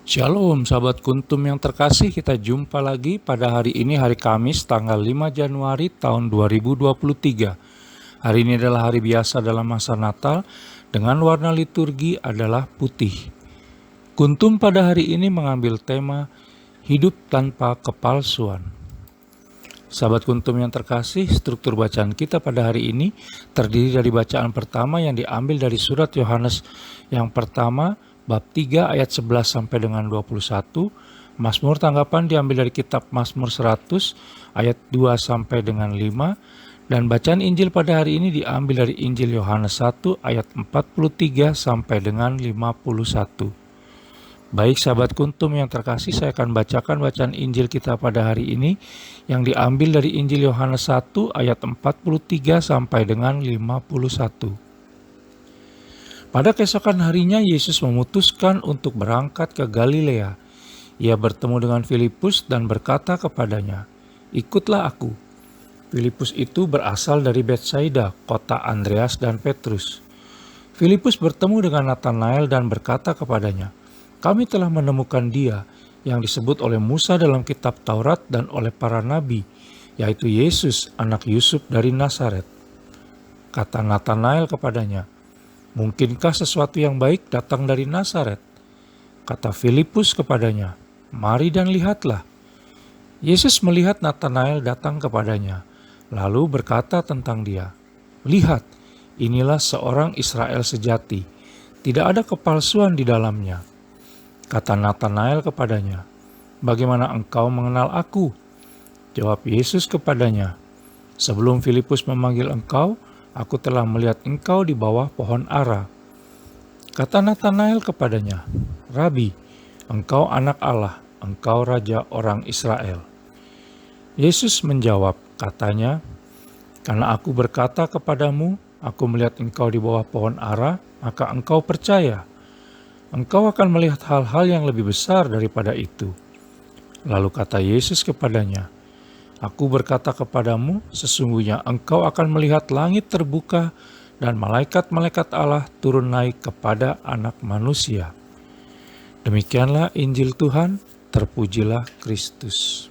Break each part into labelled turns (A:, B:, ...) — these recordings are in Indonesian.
A: Shalom sahabat Kuntum yang terkasih, kita jumpa lagi pada hari ini, hari Kamis tanggal 5 Januari tahun 2023. Hari ini adalah hari biasa dalam masa Natal dengan warna liturgi adalah putih. Kuntum pada hari ini mengambil tema hidup tanpa kepalsuan. Sahabat Kuntum yang terkasih, struktur bacaan kita pada hari ini terdiri dari bacaan pertama yang diambil dari surat Yohanes yang pertama, bab 3 ayat 11 sampai dengan 21, Mazmur tanggapan diambil dari kitab Mazmur 100 ayat 2 sampai dengan 5, dan bacaan Injil pada hari ini diambil dari Injil Yohanes 1 ayat 43 sampai dengan 51. Baik sahabat Kuntum yang terkasih, saya akan bacakan bacaan Injil kita pada hari ini yang diambil dari Injil Yohanes 1 ayat 43 sampai dengan 51. Pada keesokan harinya Yesus memutuskan untuk berangkat ke Galilea. Ia bertemu dengan Filipus dan berkata kepadanya, "Ikutlah aku." Filipus itu berasal dari Betsaida, kota Andreas dan Petrus. Filipus bertemu dengan Natanael dan berkata kepadanya, "Kami telah menemukan Dia yang disebut oleh Musa dalam kitab Taurat dan oleh para nabi, yaitu Yesus, anak Yusuf dari Nazaret." Kata Natanael kepadanya, "Mungkinkah sesuatu yang baik datang dari Nazaret?" Kata Filipus kepadanya, "Mari dan lihatlah." Yesus melihat Natanael datang kepadanya, lalu berkata tentang dia, "Lihat, inilah seorang Israel sejati, tidak ada kepalsuan di dalamnya." Kata Natanael kepadanya, "Bagaimana engkau mengenal aku?" Jawab Yesus kepadanya, "Sebelum Filipus memanggil engkau, aku telah melihat engkau di bawah pohon ara." Kata Natanael kepadanya, "Rabi, engkau anak Allah, engkau raja orang Israel." Yesus menjawab, katanya, "Karena aku berkata kepadamu, aku melihat engkau di bawah pohon ara, maka engkau percaya. Engkau akan melihat hal-hal yang lebih besar daripada itu." Lalu kata Yesus kepadanya, "Aku berkata kepadamu, sesungguhnya engkau akan melihat langit terbuka dan malaikat-malaikat Allah turun naik kepada Anak Manusia." Demikianlah Injil Tuhan, terpujilah Kristus.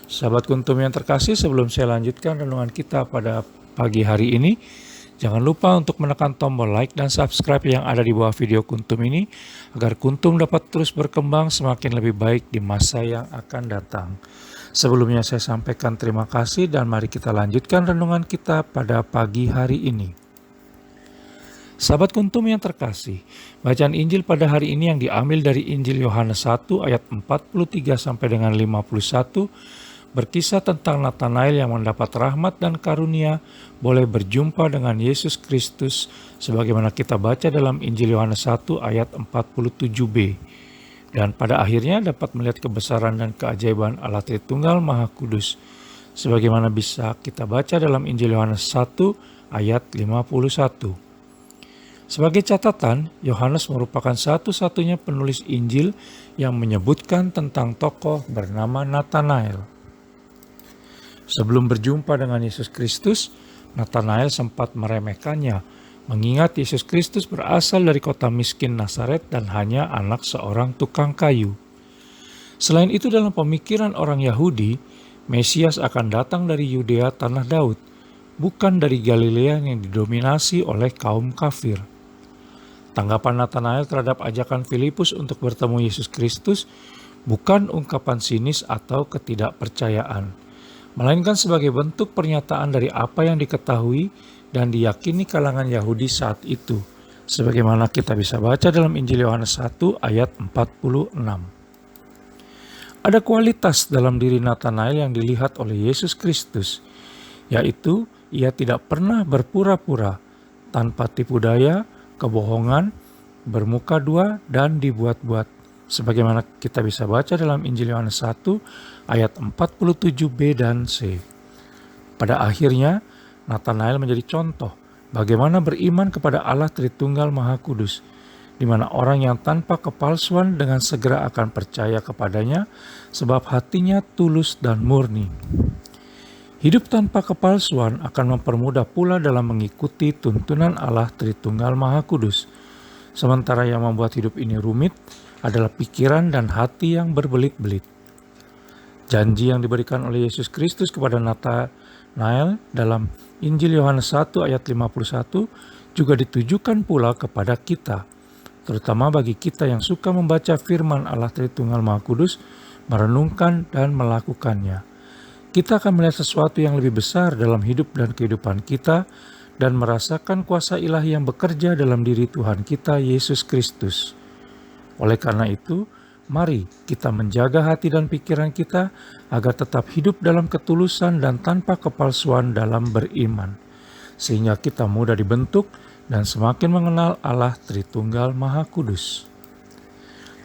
A: Sahabat Kuntum yang terkasih, sebelum saya lanjutkan renungan kita pada pagi hari ini, jangan lupa untuk menekan tombol like dan subscribe yang ada di bawah video Kuntum ini, agar Kuntum dapat terus berkembang semakin lebih baik di masa yang akan datang. Sebelumnya saya sampaikan terima kasih dan mari kita lanjutkan renungan kita pada pagi hari ini. Sahabat Kuntum yang terkasih, bacaan Injil pada hari ini yang diambil dari Injil Yohanes 1 ayat 43 sampai dengan 51 berkisah tentang Natanael yang mendapat rahmat dan karunia boleh berjumpa dengan Yesus Kristus sebagaimana kita baca dalam Injil Yohanes 1 ayat 47b. Dan pada akhirnya dapat melihat kebesaran dan keajaiban Allah Tritunggal Maha Kudus sebagaimana bisa kita baca dalam Injil Yohanes 1 ayat 51. Sebagai catatan, Yohanes merupakan satu-satunya penulis Injil yang menyebutkan tentang tokoh bernama Natanael. Sebelum berjumpa dengan Yesus Kristus, Natanael sempat meremehkannya, mengingat Yesus Kristus berasal dari kota miskin Nazaret dan hanya anak seorang tukang kayu. Selain itu, dalam pemikiran orang Yahudi, Mesias akan datang dari Yudea tanah Daud, bukan dari Galilea yang didominasi oleh kaum kafir. Tanggapan Natanael terhadap ajakan Filipus untuk bertemu Yesus Kristus bukan ungkapan sinis atau ketidakpercayaan, melainkan sebagai bentuk pernyataan dari apa yang diketahui dan diyakini kalangan Yahudi saat itu, sebagaimana kita bisa baca dalam Injil Yohanes 1 ayat 46. Ada kualitas dalam diri Natanael yang dilihat oleh Yesus Kristus, yaitu ia tidak pernah berpura-pura, tanpa tipu daya, kebohongan, bermuka dua, dan dibuat-buat, sebagaimana kita bisa baca dalam Injil Yohanes 1 ayat 47b dan c. Pada akhirnya, Natanael menjadi contoh bagaimana beriman kepada Allah Tritunggal Maha Kudus, di mana orang yang tanpa kepalsuan dengan segera akan percaya kepadanya sebab hatinya tulus dan murni. Hidup tanpa kepalsuan akan mempermudah pula dalam mengikuti tuntunan Allah Tritunggal Maha Kudus, Sementara yang membuat hidup ini rumit adalah pikiran dan hati yang berbelit-belit. Janji yang diberikan oleh Yesus Kristus kepada Nathanael dalam Injil Yohanes 1 ayat 51 juga ditujukan pula kepada kita, terutama bagi kita yang suka membaca firman Allah Tritunggal Maha Kudus, merenungkan dan melakukannya. Kita akan melihat sesuatu yang lebih besar dalam hidup dan kehidupan kita dan merasakan kuasa ilahi yang bekerja dalam diri Tuhan kita Yesus Kristus. Oleh karena itu, mari kita menjaga hati dan pikiran kita agar tetap hidup dalam ketulusan dan tanpa kepalsuan dalam beriman, sehingga kita mudah dibentuk dan semakin mengenal Allah Tritunggal Maha Kudus.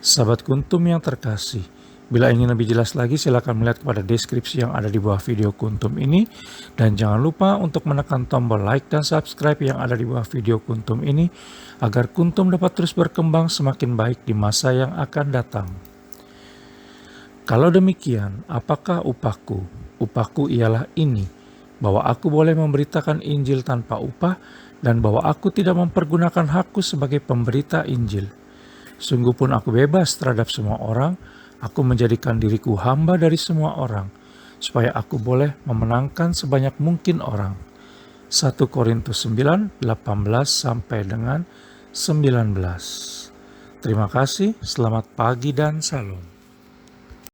A: Sahabat Kuntum yang terkasih, bila ingin lebih jelas lagi silakan melihat kepada deskripsi yang ada di bawah video Kuntum ini, dan jangan lupa untuk menekan tombol like dan subscribe yang ada di bawah video Kuntum ini agar Kuntum dapat terus berkembang semakin baik di masa yang akan datang. Kalau demikian, apakah upahku? Upahku ialah ini, bahwa aku boleh memberitakan Injil tanpa upah dan bahwa aku tidak mempergunakan hakku sebagai pemberita Injil. Sungguh pun aku bebas terhadap semua orang, aku menjadikan diriku hamba dari semua orang, supaya aku boleh memenangkan sebanyak mungkin orang. 1 Korintus 9, 18 sampai dengan 19. Terima kasih, selamat pagi dan salam.